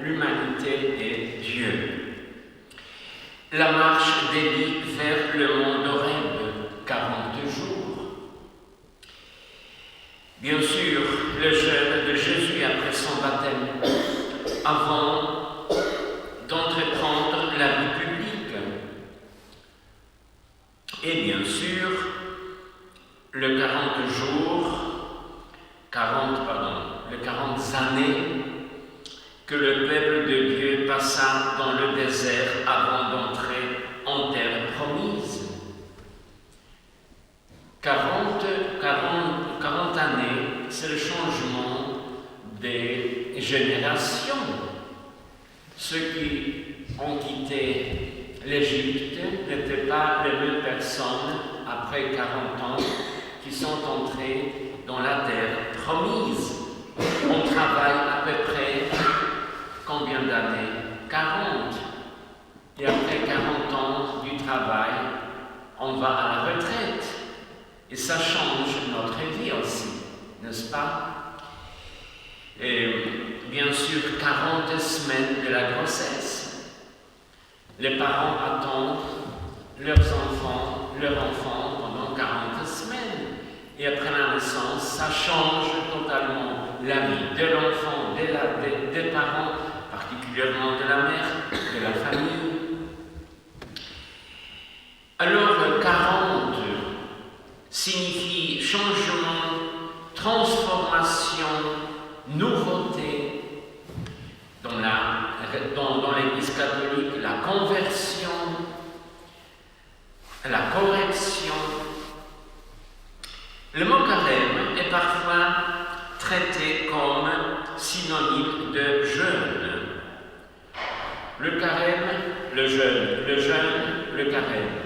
l'humanité et Dieu. La marche d'Élie vers le mont d'Horeb, 40 jours. Bien sûr, le jeûne de Jésus après son baptême, avant d'entreprendre la vie publique. Et bien sûr, le 40 jours, les 40 années que le peuple de Dieu passa dans le désert avant d'entrer en terre promise. 40 années, c'est le changement des générations. Ceux qui ont quitté l'Égypte n'étaient pas les mêmes personnes après 40 ans qui sont entrés dans la terre promise. On travaille à peu près combien d'années? 40. Et après 40 ans du travail, on va à la retraite. Et ça change notre vie aussi, n'est-ce pas? Et bien sûr, 40 semaines de la grossesse. Les parents attendent leurs enfants pendant 40 semaines. Et après la naissance, ça change totalement la vie de l'enfant, des parents, particulièrement de la mère, de la famille. Alors, 40 signifie changement, transformation, nouveauté. Dans l'Église catholique, la conversion, la correction. Le mot carême est parfois traité comme synonyme de jeûne. Le carême, le jeûne, le carême.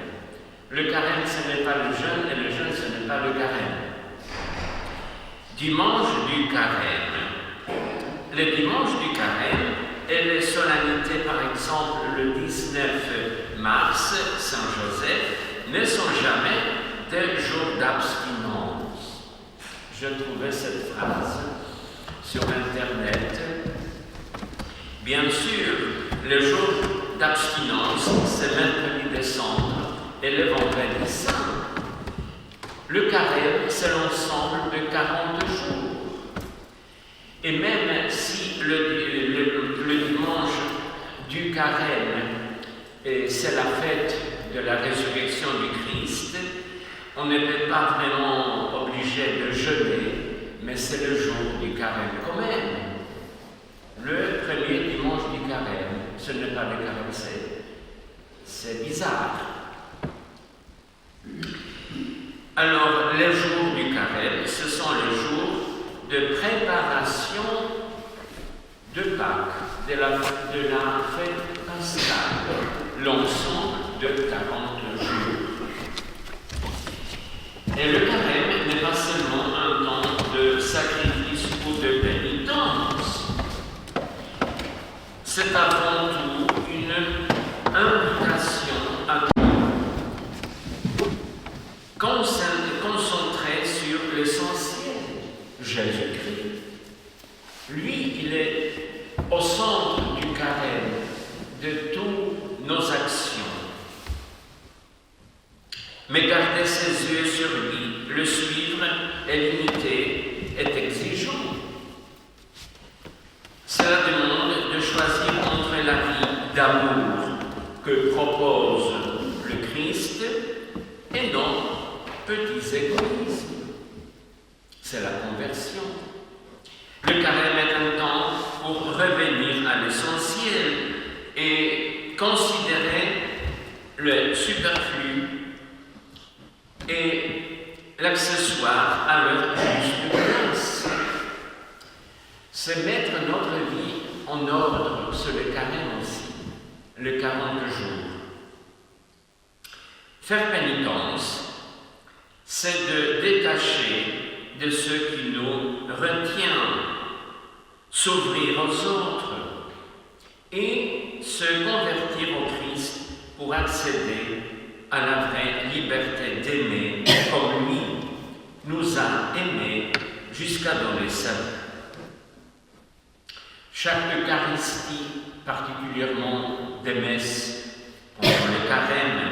Le carême, ce n'est pas le jeûne, et le jeûne, ce n'est pas le carême. Dimanche du carême. Le dimanche du carême et les solennités, par exemple, le 19 mars, Saint-Joseph, ne sont jamais des jours d'abstinence. Je trouvais cette phrase sur Internet. Bien sûr, le jour d'abstinence, c'est mercredi décembre et le vendredi saint. Le carême, c'est l'ensemble de 40 jours. Et même si le dimanche du carême, c'est la fête de la résurrection du Christ, on n'est pas vraiment obligé de jeûner, mais c'est le jour du carême quand même. Le premier dimanche du carême, ce n'est pas le carême, c'est bizarre. Alors, les jours du carême, ce sont les jours de préparation de Pâques, de la fête pascale, l'ensemble de 40 jours. Et le carême n'est pas seulement un temps de sacrifice ou de pénitence, c'est avant tout une invitation à concentré sur l'essentiel, Jésus-Christ. Lui, il est au centre du carême de toutes nos actions. Mais garder ses yeux sur lui, le suivre et l'imiter est exigeant. Cela demande de choisir entre la vie d'amour que propose le Christ et non petits égoïsmes. C'est la conversion. Le carême est un temps pour revenir à l'essentiel et considérer le superflu et l'accessoire à leur juste place. C'est mettre notre vie en ordre sur le carême aussi, le 40 jours. Faire pénitence, c'est de détacher de ce qui nous retient, s'ouvrir aux autres et se convertir au Christ pour accéder à la vraie liberté d'aimer comme lui nous a aimés jusqu'à donner sa vie. chaque Eucharistie, particulièrement des messes pendant le carême,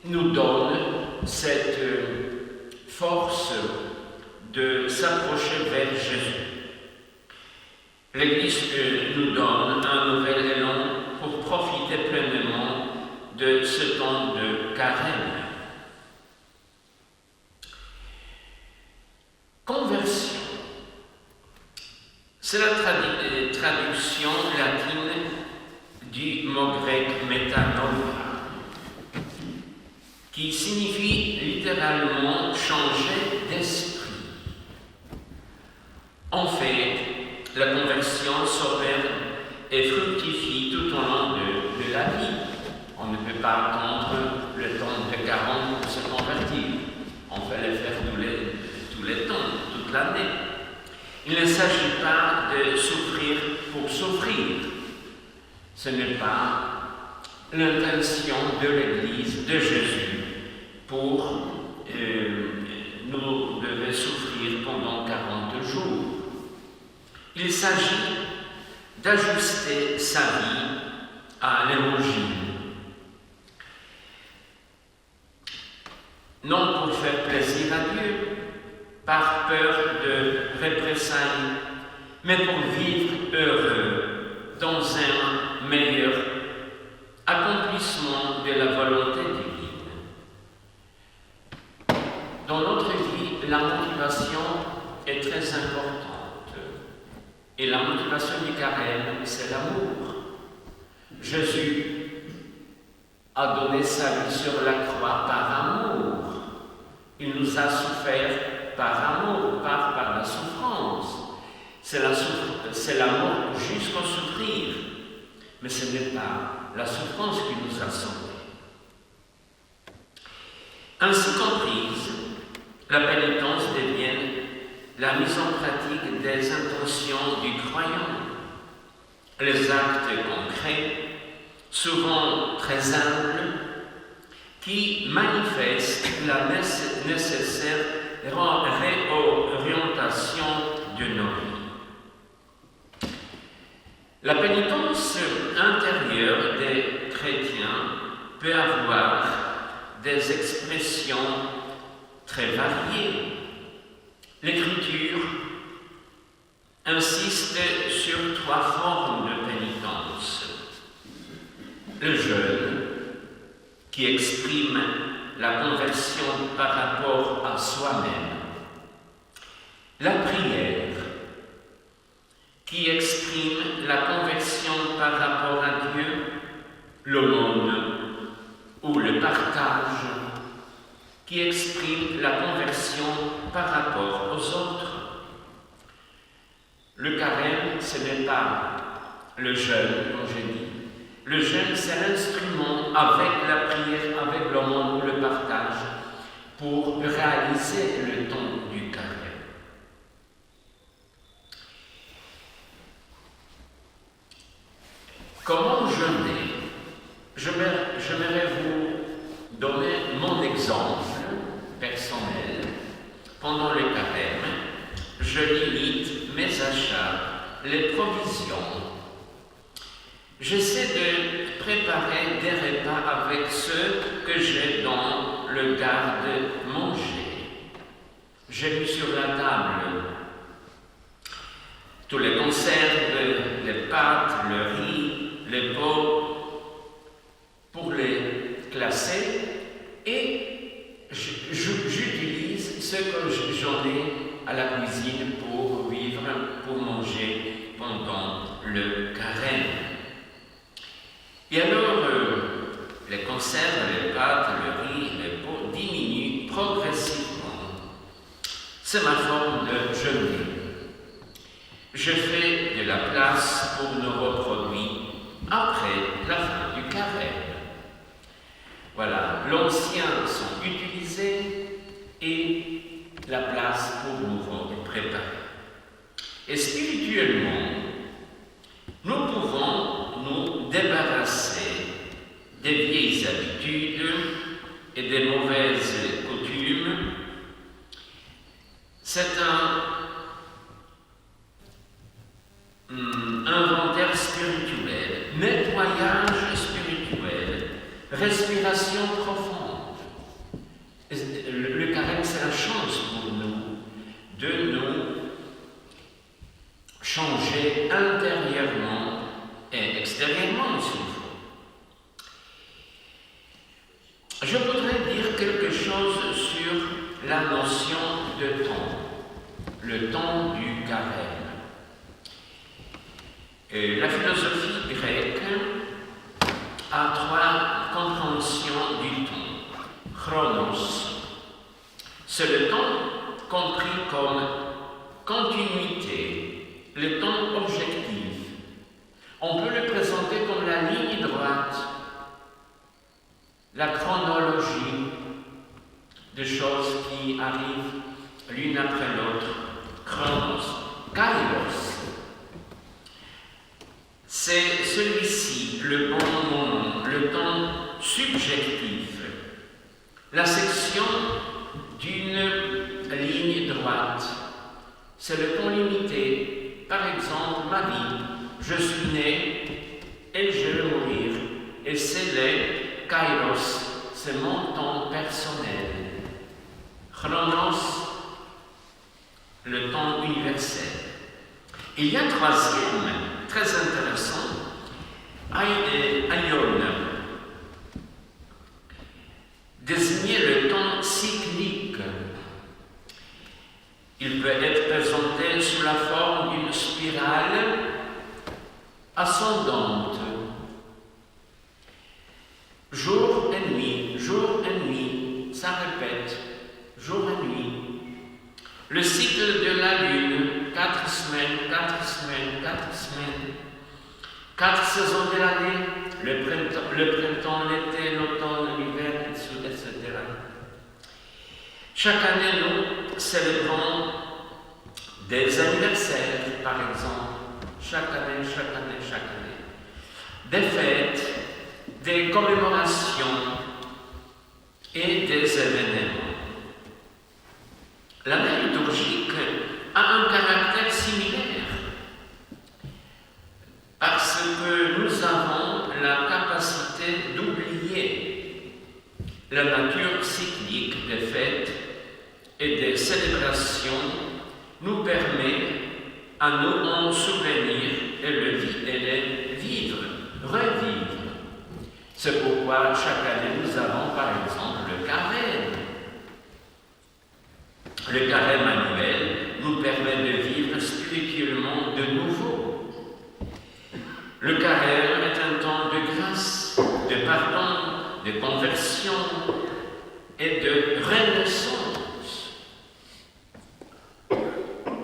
nous donne cette force de s'approcher vers Jésus. L'Église nous donne un nouvel élan pour profiter pleinement de ce temps de carême. Conversion, c'est la traduction latine du mot grec métanoia, qui signifie littéralement changer d'esprit. En fait, la conversion s'opère et fructifie tout au long de la vie. On ne peut pas attendre le temps de 40 pour se convertir. On fait le faire tous les temps, toute l'année. Il ne s'agit pas de souffrir pour souffrir. Ce n'est pas l'intention de l'Église, de Jésus, pour nous devons souffrir pendant 40 jours. Il s'agit d'ajuster sa vie à l'Évangile. Non pour faire plaisir à Dieu, par peur de représailles, mais pour vivre heureux dans un meilleur accomplissement de la volonté divine. Dans notre vie, la motivation est très importante. Et la motivation du carême, c'est l'amour. Jésus a donné sa vie sur la croix par amour. Il nous a souffert par amour, par la souffrance. C'est l'amour jusqu'au souffrir. Mais ce n'est pas la souffrance qui nous a sauvés. Ainsi comprise, la pénitence devient la mise en pratique des intentions du croyant. Les actes concrets, souvent très humbles, qui manifestent la nécessaire réorientation de nos vies. La pénitence intérieure des chrétiens peut avoir des expressions très variées. L'Écriture insiste sur 3 formes de pénitence. Le jeûne, qui exprime la conversion par rapport à soi-même. La prière, qui exprime la conversion par rapport à Dieu. L'aumône ou le partage, qui exprime la conversion par rapport aux autres. Le carême, ce n'est pas le jeûne, comme j'ai dit. Le jeûne, c'est l'instrument avec la prière, avec l'aumône ou le partage, pour réaliser le temps du carême. Comment jeûner? J'aimerais vous donner mon exemple personnel. Pendant le carême, je limite mes achats, les provisions. J'essaie de préparer des repas avec ceux que j'ai dans le garde-manger. J'ai mis sur la table tous les conserves, les pâtes, le riz, les pots, pour les classer, et j'utilise ce que j'en ai à la cuisine pour vivre, pour manger pendant le carême. Et alors, les conserves, les pâtes, le riz, les pots diminuent progressivement. C'est ma forme de jeûner. Je fais de la place pour nos produits après la fin du carême. Voilà, l'ancien sont utilisés et la place pour nouveau est préparée. Et spirituellement, nous pouvons nous débarrasser des vieilles habitudes et des mauvaises coutumes. C'est un inventaire spirituel, nettoyage spirituel, respiration profonde. Le carême, c'est la chance pour nous de nous changer intérieurement et extérieurement, s'il faut. Je voudrais dire quelque chose sur la notion de temps, le temps du carême. La philosophie grecque a trois compréhensions du temps. Chronos, c'est le temps compris comme continuité, le temps objectif. On peut le présenter comme la ligne droite, la chronologie de choses qui arrivent l'une après l'autre. Chronos, kairos. C'est celui-ci, le bon moment, le temps subjectif, la section d'une ligne droite. C'est le temps limité. Par exemple, ma vie, je suis né et je vais mourir. Et c'est le kairos, c'est mon temps personnel. Chronos, le temps universel. Il y a un troisième, très intéressant, aion, désigner le temps cyclique. Il peut être présenté sous la forme d'une spirale ascendante. Jour et nuit, ça répète, jour et nuit. Le cycle de la Lune, 4 semaines, 4 saisons de l'année, le printemps, l'été, l'automne, l'hiver, etc. Chaque année, nous célébrons des anniversaires, par exemple, chaque année. Des fêtes, des commémorations et des événements. L'année liturgique a un caractère similaire parce que nous avons la capacité d'oublier la nature cyclique des fêtes et des célébrations nous permet à nous en souvenir et les vivre, revivre. C'est pourquoi chaque année nous avons par exemple le carême. Le carême annuel nous permet de vivre spirituellement de nouveau. Le carême est un temps de grâce, de pardon, de conversion et de renaissance.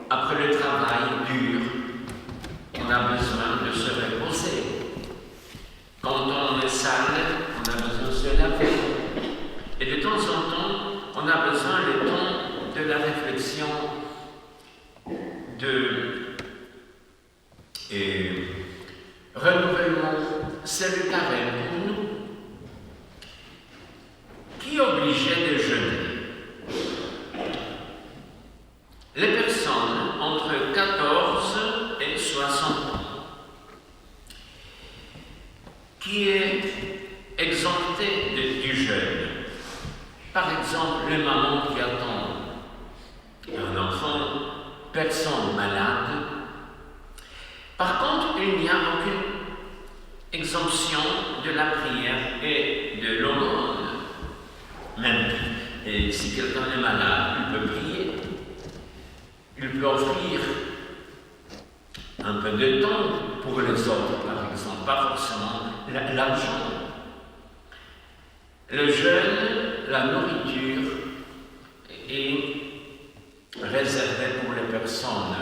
Après le travail dur, on a besoin de se reposer. Quand on est sale, on a besoin de se laver. Et de temps en temps, on a besoin le temps de la réflexion, de renouvellement. C'est le carême pour nous. Qui obligeait de jeûner? Les personnes entre 14 et 60 ans, qui est exempté du jeûne. Par exemple, les mamans qui attendent un enfant, personne malade. Par contre, il n'y a aucune exemption de la prière et de l'aumône. Même si quelqu'un est malade, il peut prier. Il peut offrir un peu de temps pour les autres, par exemple, pas forcément l'argent. Le jeûne, la nourriture est réservé pour les personnes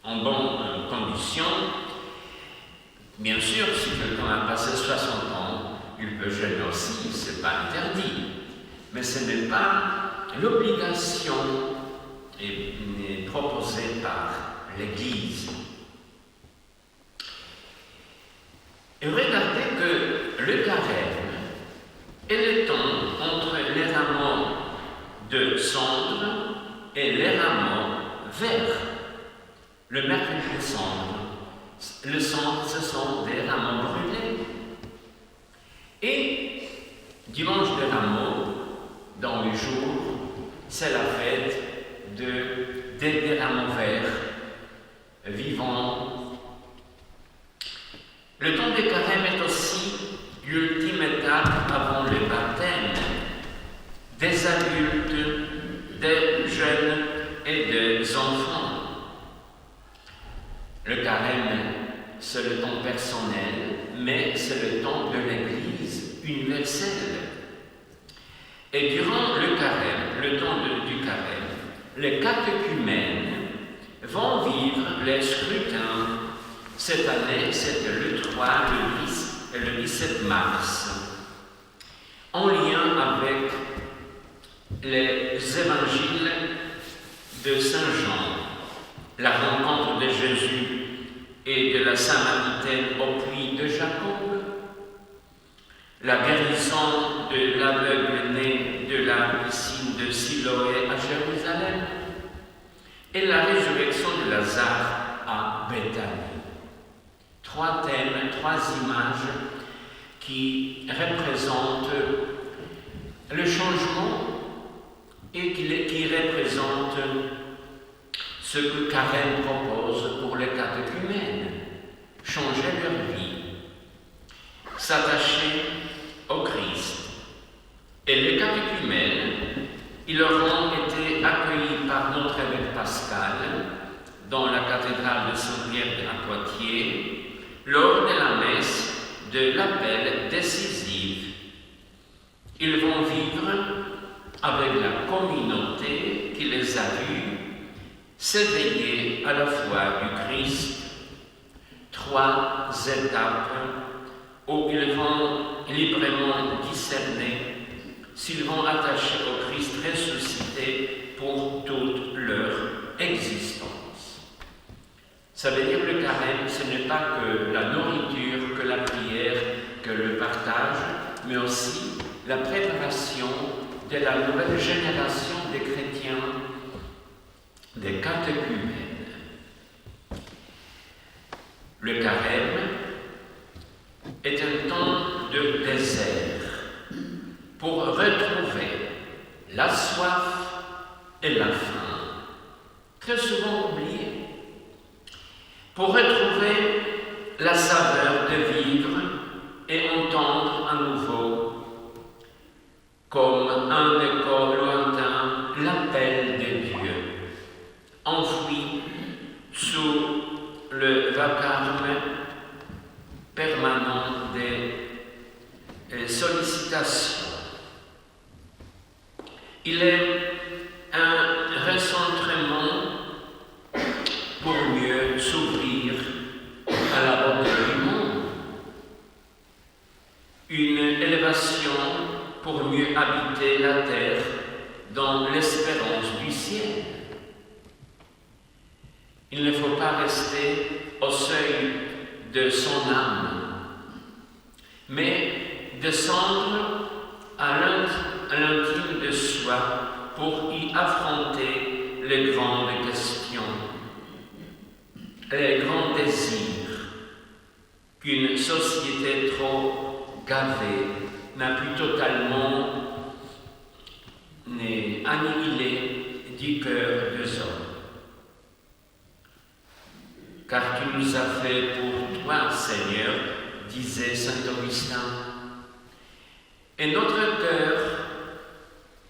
en bonne condition. Bien sûr, si quelqu'un a passé 60 ans, il peut jeûner aussi, ce n'est pas interdit. Mais ce n'est pas l'obligation proposée par l'Église. Et regardez que le carême est le temps entre les amants de cendre et les rameaux verts. Le mercredi de cendre, le cendre, ce sont des rameaux brûlés. Et dimanche de rameaux, dans le jour, c'est la fête des rameaux verts vivants. Le temps des carême est aussi l'ultime étape avant le baptême des adultes, des jeunes et des enfants. Le carême, c'est le temps personnel, mais c'est le temps de l'Église universelle. Et durant le carême, le temps du carême, les catéchumènes vont vivre les scrutins. Cette année, c'était le 3, le 10 et le 17 mars, en lien avec les évangiles de Saint Jean, la rencontre de Jésus et de la Samaritaine au puits de Jacob, la guérison de l'aveugle né de la piscine de Siloé à Jérusalem et la résurrection de Lazare à Béthanie. 3 thèmes, 3 images qui représentent le changement et qui représentent ce que Carême propose pour les catéchumènes, changer leur vie, s'attacher au Christ. Et les catéchumènes, ils auront été accueillis par notre évêque Pascal dans la cathédrale de Saint-Pierre à Poitiers lors de la messe de l'appel décisif. Ils vont vivre avec la communauté qui les a vus s'éveiller à la foi du Christ. 3 étapes où ils vont librement discerner s'ils vont attacher au Christ ressuscité pour toute leur existence. Ça veut dire le carême, ce n'est pas que la nourriture, que la prière, que le partage, mais aussi la préparation de la nouvelle génération des chrétiens, des catéchumènes. Le carême est un temps de désert pour retrouver la soif et la faim, très souvent oubliées, pour retrouver la saveur de vivre et entendre à nouveau, comme un écho lointain, l'appel de Dieu, enfoui sous le vacarme permanent des sollicitations. Il est un recentrement pour mieux s'ouvrir à la beauté du monde, une élévation pour mieux habiter la terre dans l'espérance du ciel. Il ne faut pas rester au seuil de son âme, mais descendre à l'intime de soi pour y affronter les grandes questions, les grands désirs qu'une société trop gavée n'a pu totalement annihiler du cœur des hommes. Car tu nous as fait pour toi, Seigneur, disait saint Augustin, et notre cœur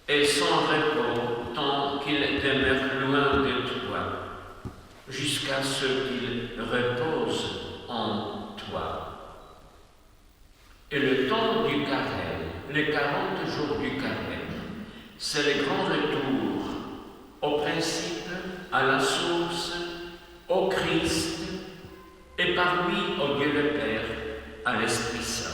est sans repos tant qu'il demeure loin de toi, jusqu'à ce qu'il repose en toi. Et le temps du carême, les 40 jours du carême, c'est le grand retour au principe, à la source, au Christ, et par lui au Dieu le Père, à l'Esprit Saint.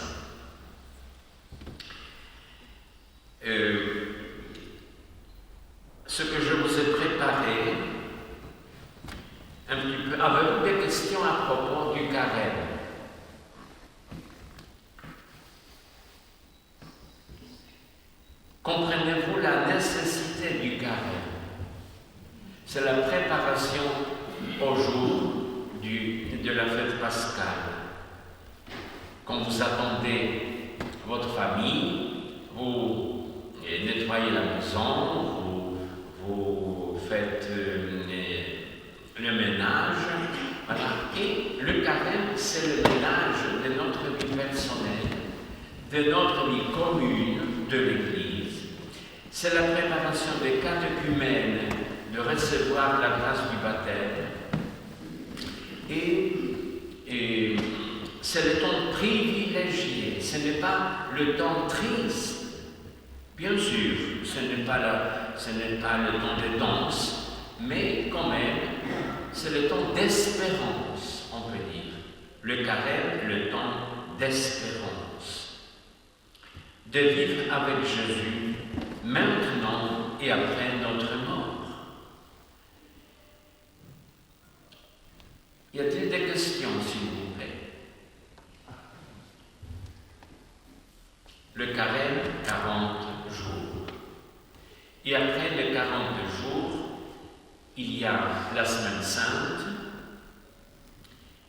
Ce que je vous ai préparé, un petit peu, avez-vous des questions à propos du carême? Comprenez-vous la nécessité du C'est la préparation au jour de la fête pascale. Quand vous attendez votre famille, vous nettoyez la maison, vous faites le ménage, voilà. Et le carême, c'est le ménage de notre vie personnelle, de notre vie commune de l'Église. C'est la préparation des catéchumènes de recevoir la grâce du baptême. Et c'est le temps privilégié, ce n'est pas le temps triste. Bien sûr, ce n'est pas le temps de danse, mais quand même, c'est le temps d'espérance, on peut dire. Le carême, le temps d'espérance. De vivre avec Jésus maintenant et après notre mort. Y a-t-il des questions, s'il vous plaît? Le carême, 40 jours. Et après les 40 jours, il y a la semaine sainte.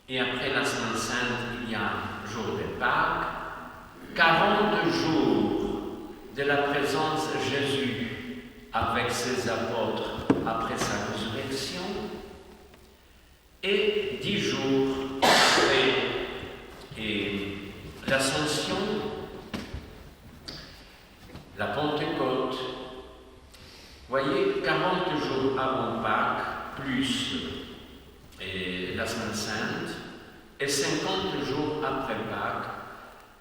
Et après la semaine sainte, il y a le jour de Pâques. 40 jours de la présence de Jésus avec ses apôtres après sa résurrection. Et 10 jours après l'Ascension, la Pentecôte. Voyez, 40 jours avant Pâques, plus la Semaine Sainte, et 50 jours après Pâques,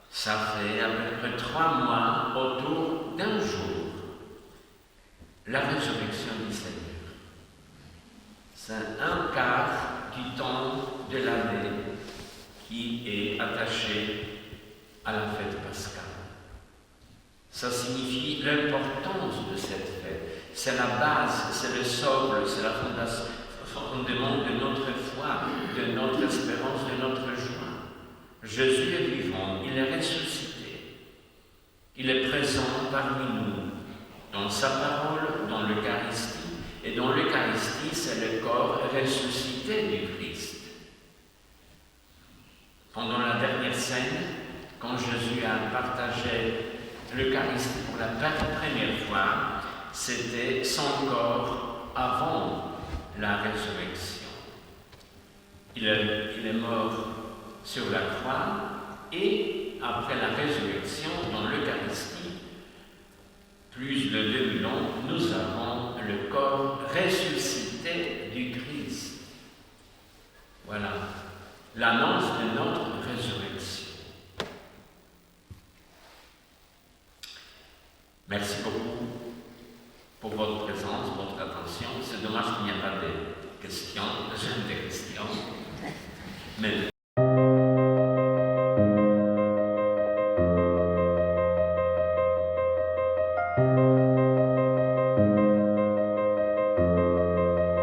ça fait à peu près 3 mois autour d'un jour. La résurrection du Seigneur. C'est un quart du temps de l'année qui est attaché à la fête pascale. Ça signifie l'importance de cette fête. C'est la base, c'est le socle, c'est la fondement de notre foi, de notre espérance, de notre joie. Jésus est vivant, il est ressuscité. Il est présent parmi nous, dans sa parole, dans l'Eucharistie. Et dans l'Eucharistie, c'est le corps ressuscité du Christ. Pendant la dernière scène, quand Jésus a partagé l'Eucharistie pour la première fois, c'était son corps avant la résurrection. Il est mort sur la croix et après la résurrection, dans l'Eucharistie, plus de 2000 ans, nous avons le corps ressuscité du Christ. Voilà l'annonce de notre résurrection. Merci beaucoup pour votre présence, votre attention. C'est dommage qu'il n'y a pas de questions, des questions. Mais